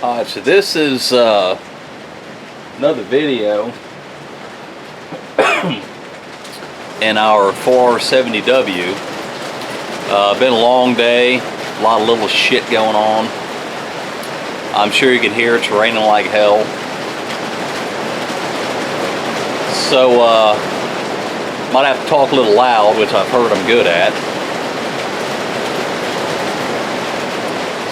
Alright, so this is another video in our 4R70W. Been a long day, a lot of little shit going on. I'm sure you can hear it's raining like hell. So, might have to talk a little loud, which I've heard I'm good at.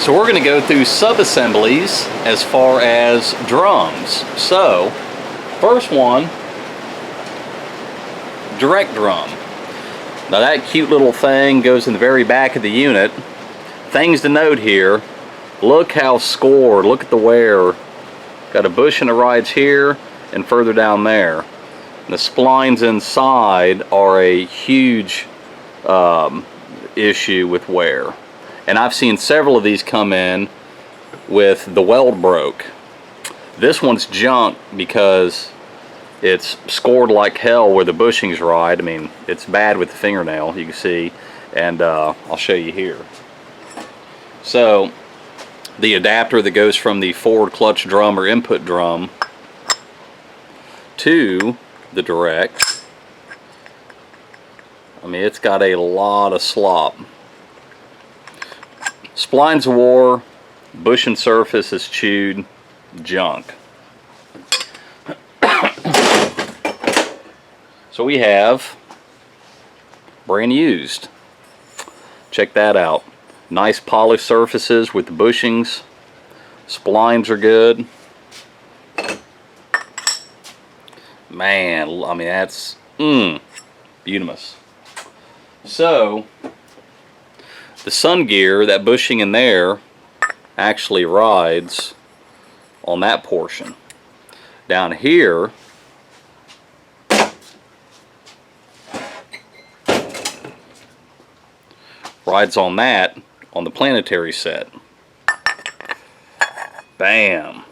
So we're going to go through sub-assemblies as far as drums. So, first one, direct drum. Now that cute little thing goes in the very back of the unit. Things to note here, look how scored, look at the wear. Got a bushing that rides here and further down there. The splines inside are a huge issue with wear. And I've seen several of these come in with the weld broke. This one's junk because it's scored like hell where the bushings ride. I mean, it's bad with the fingernail, you can see. And I'll show you here. So, the adapter that goes from the forward clutch drum or input drum to the direct, I mean, it's got a lot of slop. Splines are wore, bushing surface is chewed, junk. So we have brand used. Check that out. Nice polished surfaces with the bushings. Splines are good. Man, I mean, that's beautiful. So the sun gear, that bushing in there, actually rides on that portion. Down here, rides on that on the planetary set. Bam!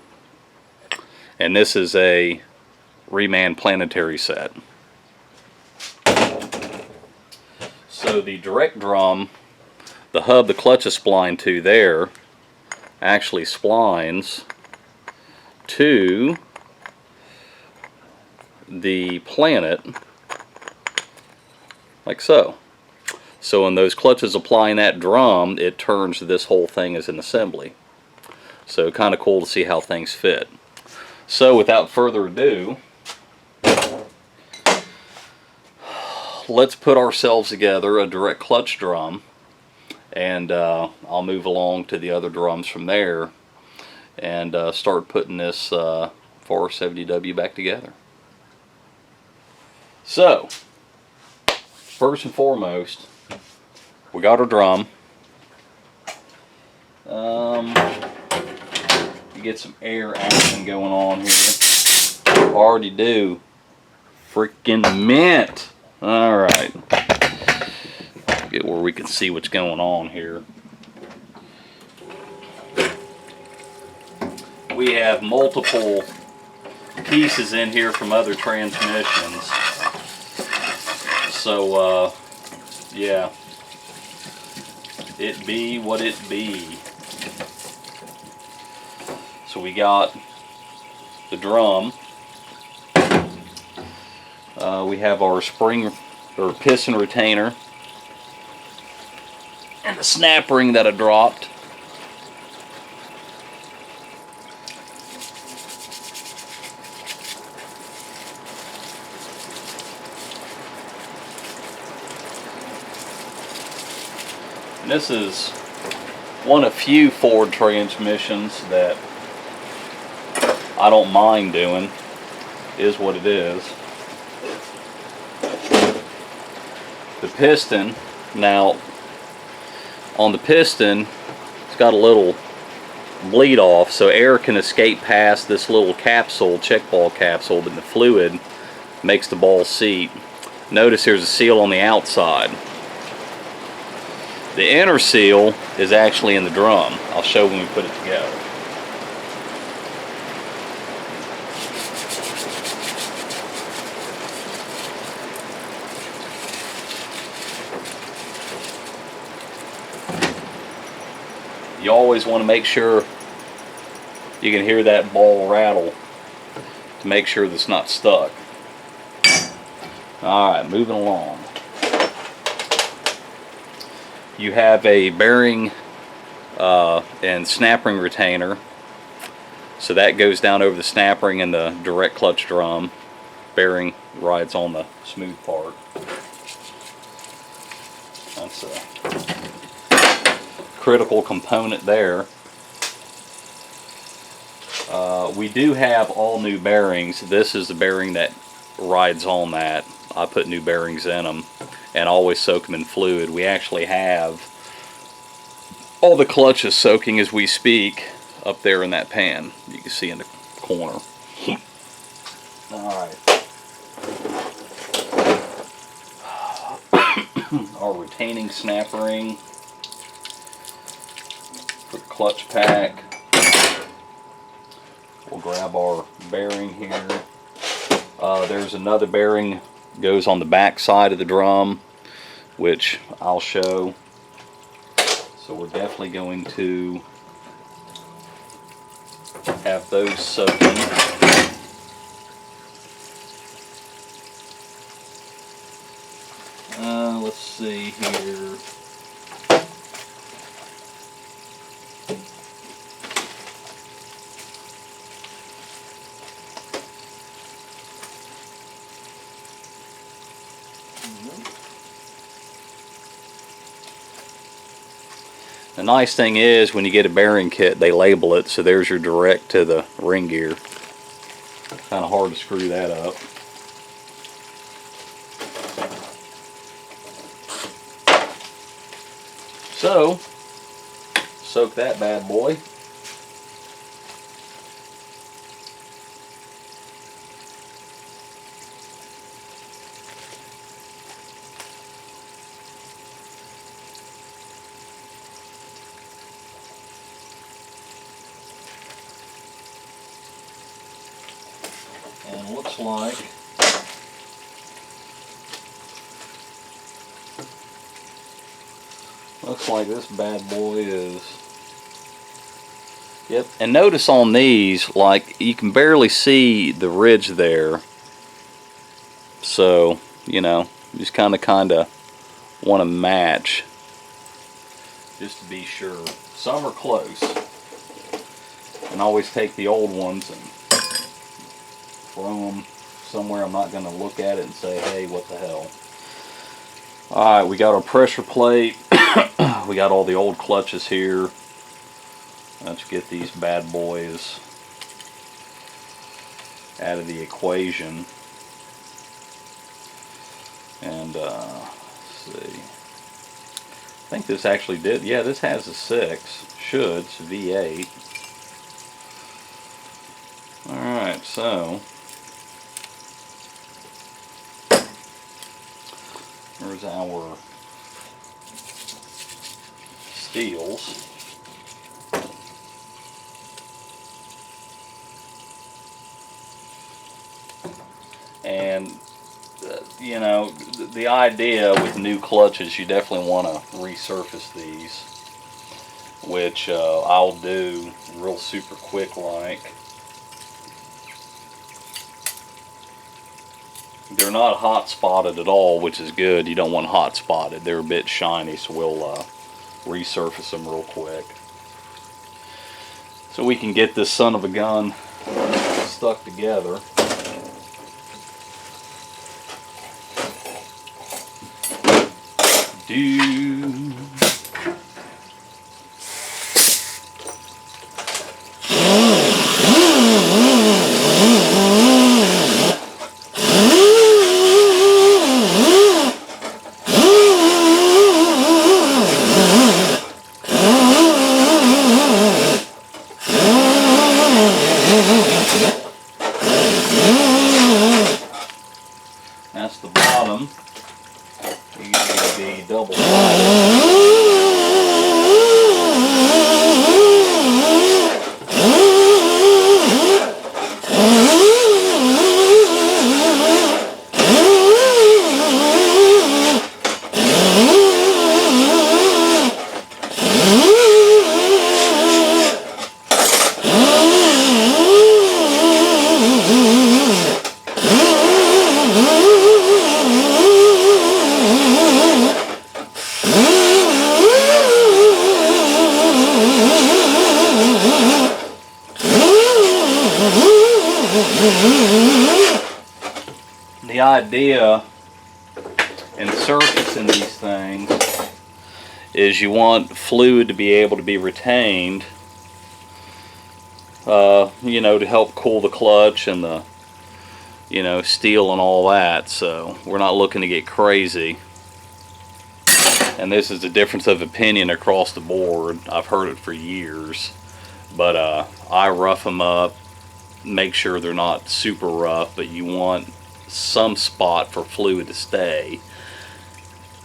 And this is a reman planetary set. So the direct drum, the hub the clutch is splined to there, actually splines to the planet like so. So when those clutches applying that drum, it turns this whole thing as an assembly. So kind of cool to see how things fit. So without further ado, let's put ourselves together a direct clutch drum, and I'll move along to the other drums from there and start putting this 4R70W back together. So, first and foremost, we got our drum. You get some air action going on here. Already do. Freaking mint! Alright. Get where we can see what's going on here. We have multiple pieces in here from other transmissions. So, yeah. It be what it be. So we got the drum. We have our spring or piston retainer and the snap ring that I dropped. And this is one of few Ford transmissions that I don't mind doing. It is what it is. The piston, now on the piston, it's got a little bleed off so air can escape past this little capsule, check ball capsule, but the fluid makes the ball seat. Notice there's a seal on the outside. The inner seal is actually in the drum. I'll show when we put it together. You always want to make sure You can hear that ball rattle to make sure that it's not stuck. Alright, moving along. You have a bearing and snap ring retainer. So that goes down over the snap ring and the direct clutch drum. Bearing rides on the smooth part. That's a critical component there. We do have all new bearings. This is the bearing that rides on that. I put new bearings in them and always soak them in fluid. We actually have all the clutches soaking as we speak up there in that pan. You can see in the corner. Alright. Our retaining snap ring for the clutch pack. We'll grab our bearing here. There's another bearing goes on the back side of the drum, which I'll show. So we're definitely going to have those soaking. Let's see here. The nice thing is when you get a bearing kit, they label it, so there's your direct to the ring gear. Kind of hard to screw that up. So, soak that bad boy. And looks like this bad boy is, yep. And notice on these, like, you can barely see the ridge there, so you know, you just kind of want to match just to be sure. Some are close, and always take the old ones and throw them somewhere I'm not going to look at it and say, hey, what the hell. Alright, we got our pressure plate. We got all the old clutches here. Let's get these bad boys out of the equation. And let's see. I think this actually did. Yeah, this has a 6. Should. It's a V8. Alright, so here's our steels. And you know, the idea with new clutches, you definitely want to resurface these, which I'll do real super quick like. They're not hot spotted at all, which is good. You don't want hot spotted. They're a bit shiny, so we'll resurface them real quick. So we can get this son of a gun stuck together. That's the bottom. These need to be double sided. The idea in surfacing these things is you want fluid to be able to be retained, you know, to help cool the clutch and the, you know, steel and all that. So we're not looking to get crazy. And this is the difference of opinion across the board. I've heard it for years, but I rough them up, make sure they're not super rough, but you want some spot for fluid to stay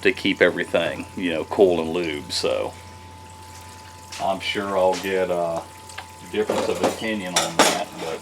to keep everything, you know, cool and lubed. So I'm sure I'll get a difference of opinion on that, but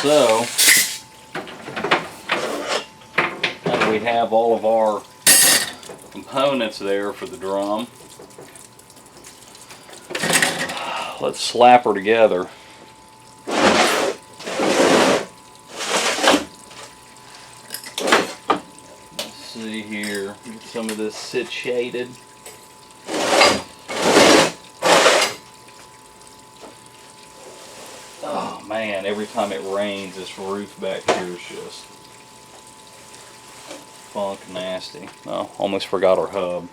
so now we have all of our components there for the drum. Let's slap her together. Let's see here, get some of this situated. Oh man, every time it rains, this roof back here is just funk nasty. Oh, almost forgot our hub.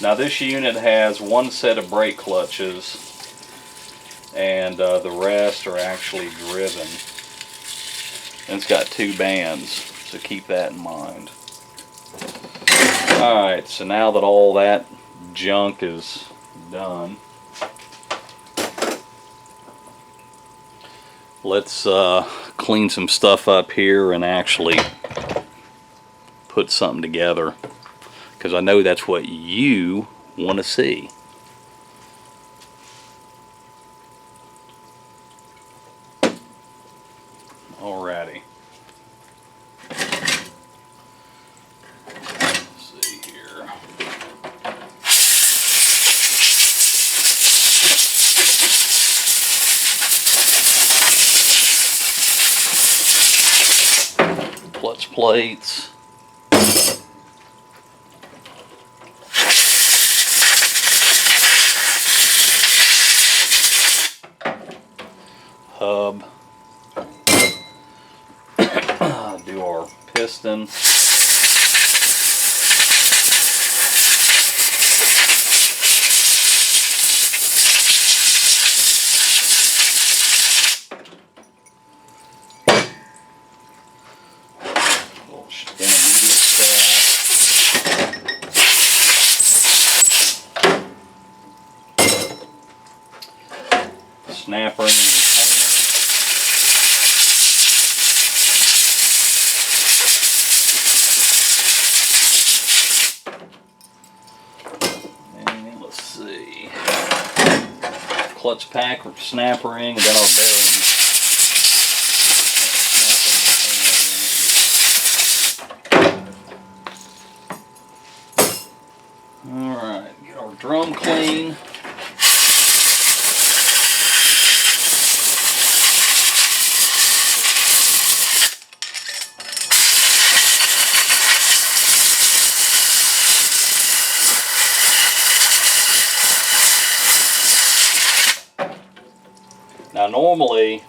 Now this unit has one set of brake clutches, and the rest are actually driven. And it's got 2 bands, so keep that in mind. Alright, so now that all that junk is done, let's clean some stuff up here and actually put something together, because I know that's what you want to see. Alrighty. Let's see here. Clutch plates. Hub. Do our piston. Little intermediate shaft. clutch pack snap ring, and then our bearing. Alright, get our drum clean. Now normally,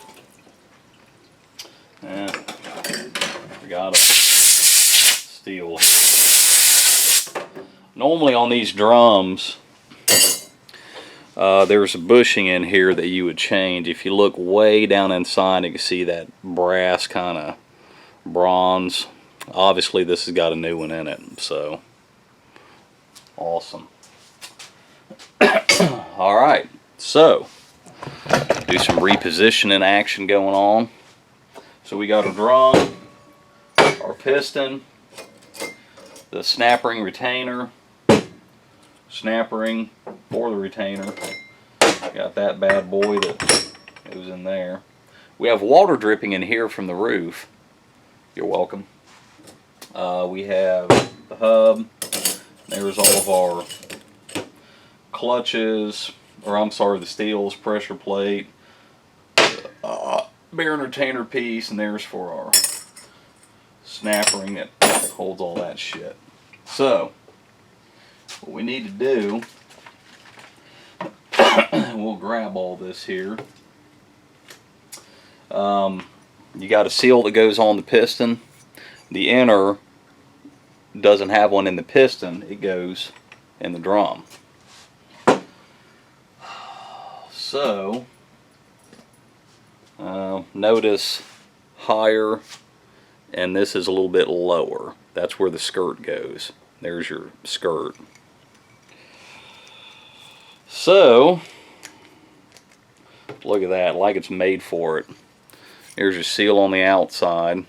forgot a steel here. Normally on these drums, there's a bushing in here that you would change. If you look way down inside, you can see that brass kind of bronze. Obviously this has got a new one in it, so awesome. Alright, so do some repositioning action going on. So we got our drum, our piston, the snap ring retainer, snap ring for the retainer. Got that bad boy that goes in there. We have water dripping in here from the roof. You're welcome. We have the hub. There's all of our clutches, or I'm sorry, the steels, pressure plate, bearing retainer piece, and there's for our snap ring that holds all that shit. So what we need to do, we'll grab all this here. You got a seal that goes on the piston. The inner doesn't have one in the piston, it goes in the drum. So notice higher, and this is a little bit lower. That's where the skirt goes. There's your skirt. So look at that, like it's made for it. Here's your seal on the outside.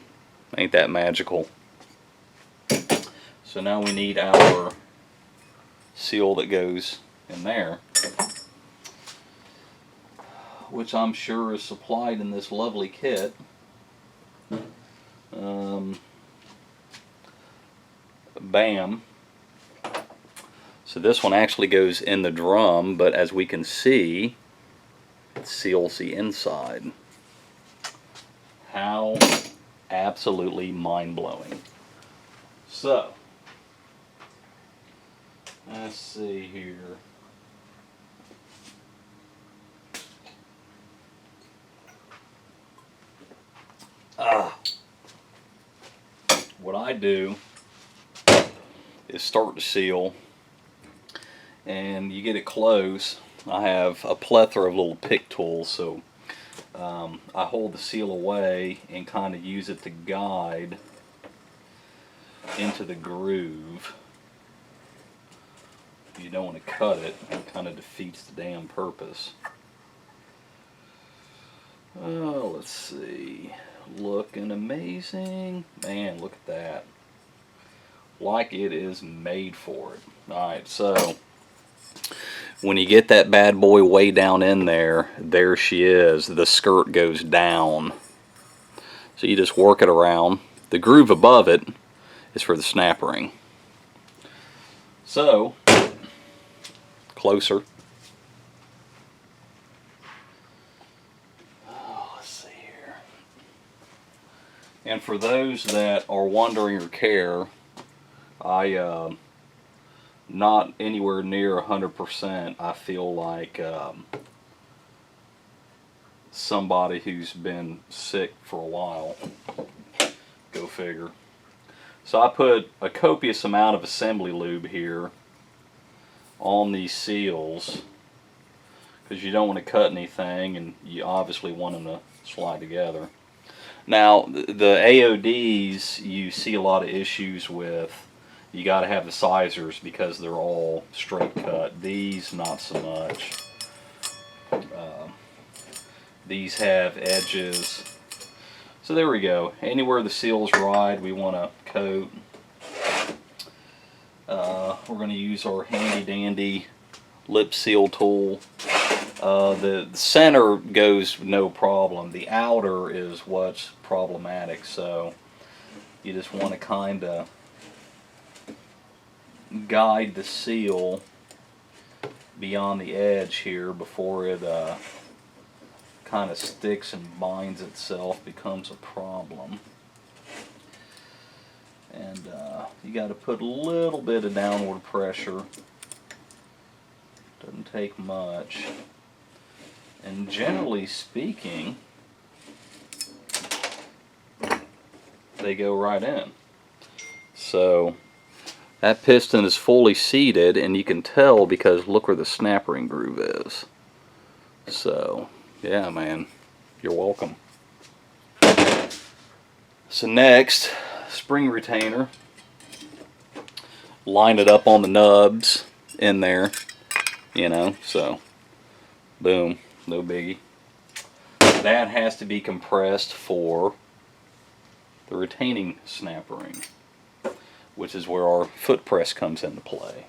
Ain't that magical? So now we need our seal that goes in there, which I'm sure is supplied in this lovely kit. Bam. So this one actually goes in the drum, but as we can see, it seals the inside. How absolutely mind-blowing. So, let's see here. What I do is start to seal, and you get it close. I have a plethora of little pick tools, so I hold the seal away and kind of use it to guide into the groove. You don't want to cut it, it kind of defeats the damn purpose. Oh, let's see. Looking amazing. Man, look at that. Like it is made for it. Alright, so when you get that bad boy way down in there, there she is. The skirt goes down. So you just work it around. The groove above it is for the snap ring. So, closer. And for those that are wondering or care, I not anywhere near 100%. I feel like somebody who's been sick for a while. Go figure. So I put a copious amount of assembly lube here on these seals because you don't want to cut anything, and you obviously want them to slide together. Now, the AODs you see a lot of issues with. You got to have the sizers because they're all straight cut. These, not so much. These have edges. So there we go. Anywhere the seals ride, we want to coat. We're going to use our handy dandy lip seal tool. The center goes no problem. The outer is what's problematic. So you just want to kind of guide the seal beyond the edge here before it kind of sticks and binds itself, becomes a problem. And you got to put a little bit of downward pressure. Doesn't take much. And generally speaking, they go right in. So that piston is fully seated, and you can tell because look where the snap ring groove is. So yeah, man, you're welcome. So next, spring retainer. Line it up on the nubs in there, you know, so boom, no biggie. That has to be compressed for the retaining snap ring, which is where our foot press comes into play.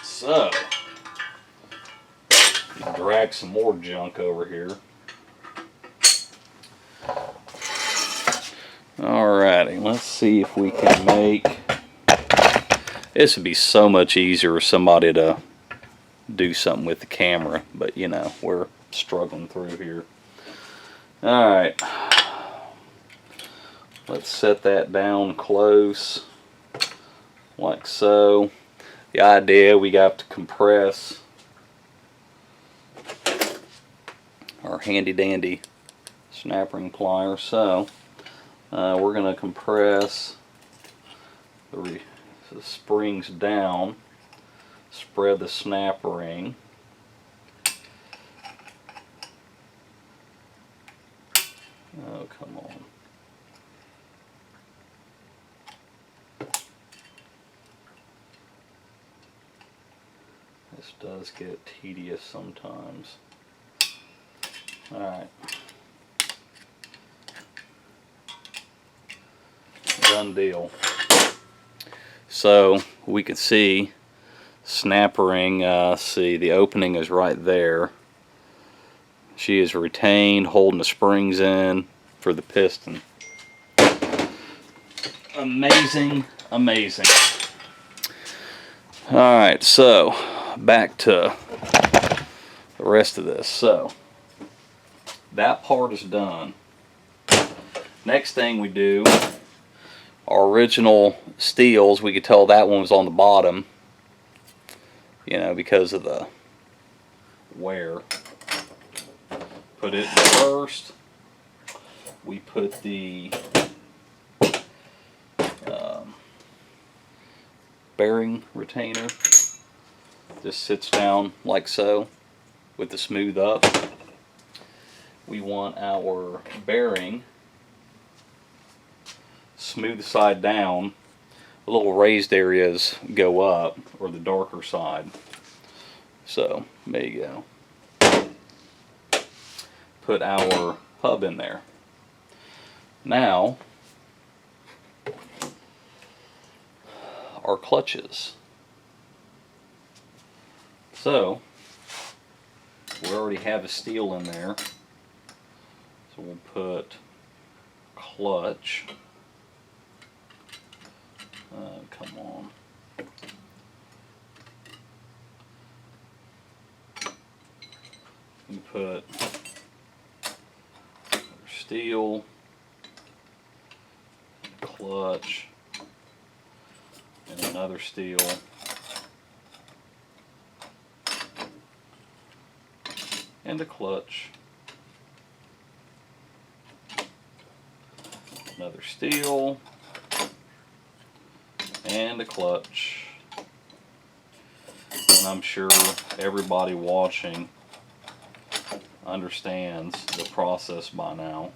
So, drag some more junk over here. Alrighty, let's see if we can make... This would be so much easier for somebody to do something with the camera, but you know, we're struggling through here. Alright, let's set that down close, like so. The idea, we got to compress our handy dandy snap ring plier. So we're going to compress the springs down, spread the snap ring, oh come on, this does get tedious sometimes. Alright, done deal. So we can see snap ring, see the opening is right there. She is retained, holding the springs in for the piston. Amazing, amazing. Alright, so back to the rest of this. So that part is done. Next thing we do, our original steels, we could tell that one was on the bottom, you know, because of the wear. Put it first. We put the bearing retainer. This sits down like so with the smooth up. We want our bearing smooth side down. The little raised areas go up, or the darker side. So there you go. Put our hub in there. Now our clutches. So we already have a steel in there, so we'll put clutch. Come on. We put our steel, clutch, and another steel, and a clutch, another steel, and a clutch. And I'm sure everybody watching understands the process by now.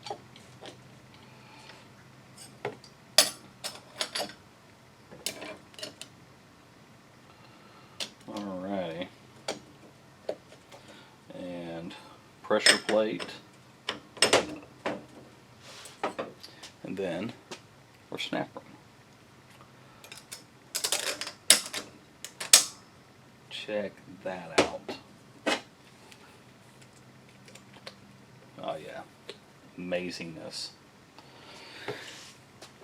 Alrighty. And pressure plate. And then our snap ring. check that out. Oh yeah, amazingness.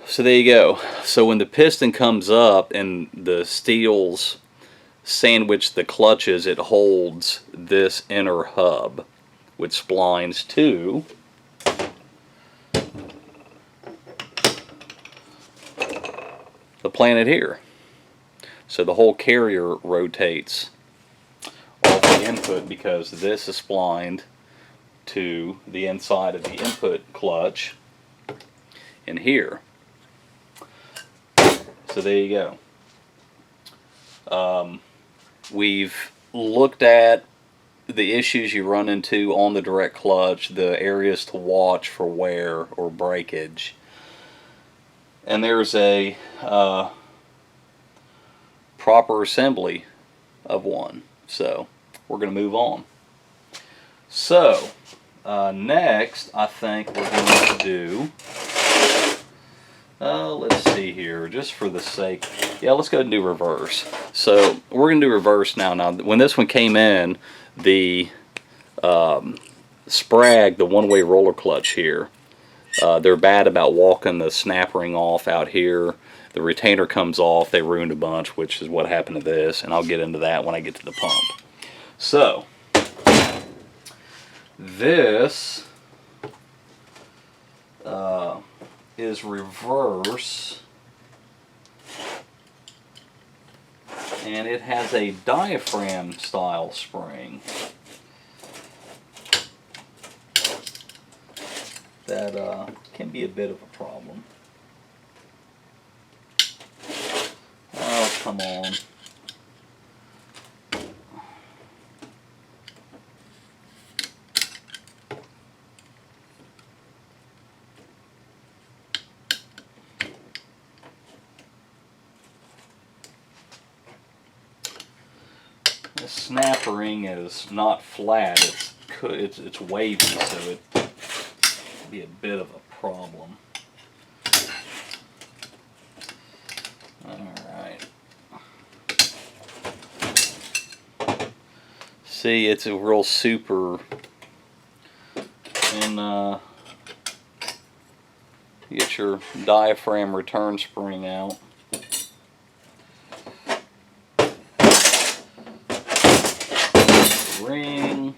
So there you go. So when the piston comes up and the steels sandwich the clutches, it holds this inner hub, which splines to the planet here. So the whole carrier rotates off the input because this is splined to the inside of the input clutch in here. So there you go. We've looked at the issues you run into on the direct clutch, the areas to watch for wear or breakage. And there's a proper assembly of one. So we're going to move on. So next I think we're going to do, let's see here, just for the sake, yeah, let's go ahead and do reverse. So we're going to do reverse now. Now when this one came in, the Sprag, the one-way roller clutch here, they're bad about walking the snap ring off out here. The retainer comes off, they ruined a bunch, which is what happened to this, and I'll get into that when I get to the pump. So this is reverse, and it has a diaphragm style spring that can be a bit of a problem. Oh, come on. The snap ring is not flat, it's wavy, so it be a bit of a problem. Alright. See, it's a real super, and get your diaphragm return spring out. Ring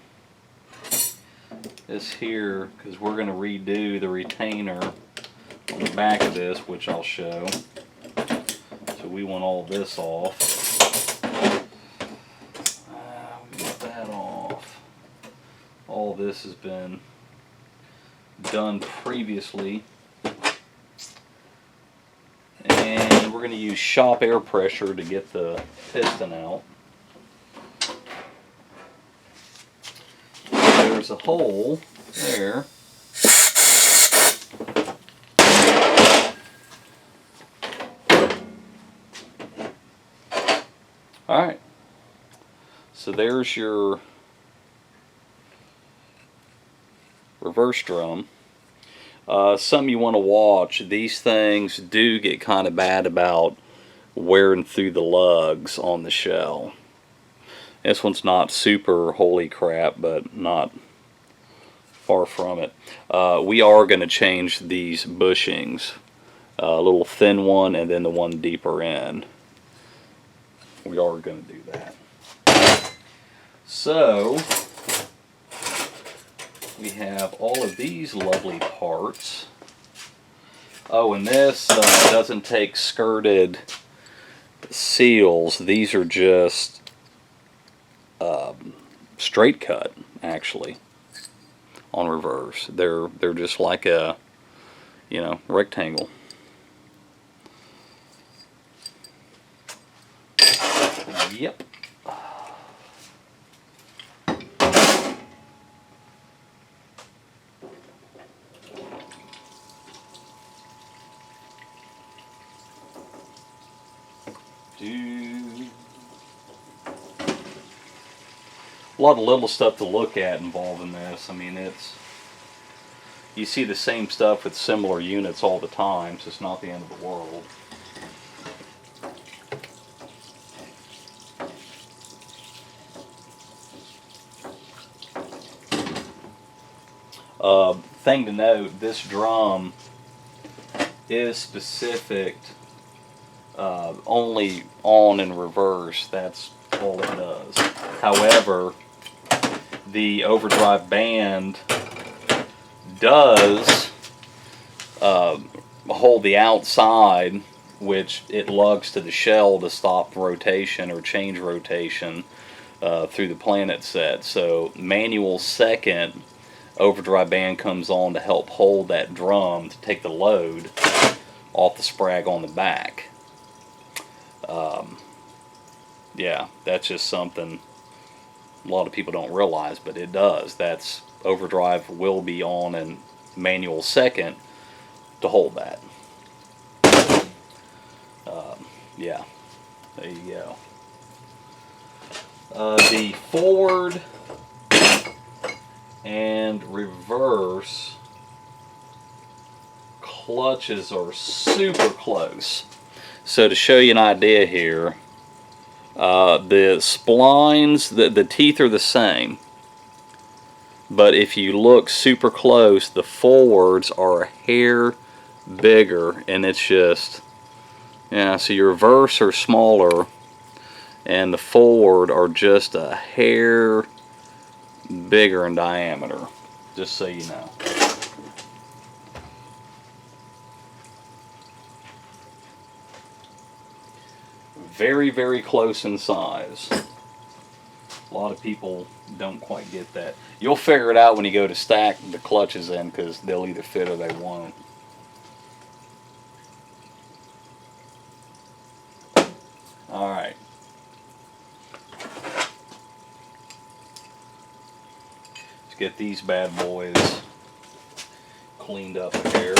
is here because we're going to redo the retainer on the back of this, which I'll show. So we want all this off. Get that off. All this has been done previously. And we're going to use shop air pressure to get the piston out. There's a hole there. Alright, so there's your reverse drum. Something you want to watch, these things do get kind of bad about wearing through the lugs on the shell. This one's not super holy crap, but not far from it. We are going to change these bushings, a little thin one and then the one deeper in. We are going to do that. So we have all of these lovely parts. Oh, and this doesn't take skirted seals. These are just straight cut, actually, on reverse. They're just like a, you know, rectangle. Yep. A lot of little stuff to look at involved in this. I mean, you see the same stuff with similar units all the time, so it's not the end of the world. thing to note, this drum is specific only on and reverse. That's all it does. However, the overdrive band does hold the outside, which it lugs to the shell to stop rotation or change rotation through the planet set. So manual second overdrive band comes on to help hold that drum to take the load off the sprag on the back. Yeah, that's just something a lot of people don't realize, but it does. That's overdrive will be on and manual second to hold that. Yeah, there you go. The forward and reverse clutches are super close. So to show you an idea here, the splines, the teeth are the same, but if you look super close, the forwards are a hair bigger, and it's just, yeah, so your reverse are smaller and the forward are just a hair bigger in diameter, just so you know. Very, very close in size. A lot of people don't quite get that. You'll figure it out when you go to stack the clutches in, because they'll either fit or they won't. Alright. Let's get these bad boys cleaned up here.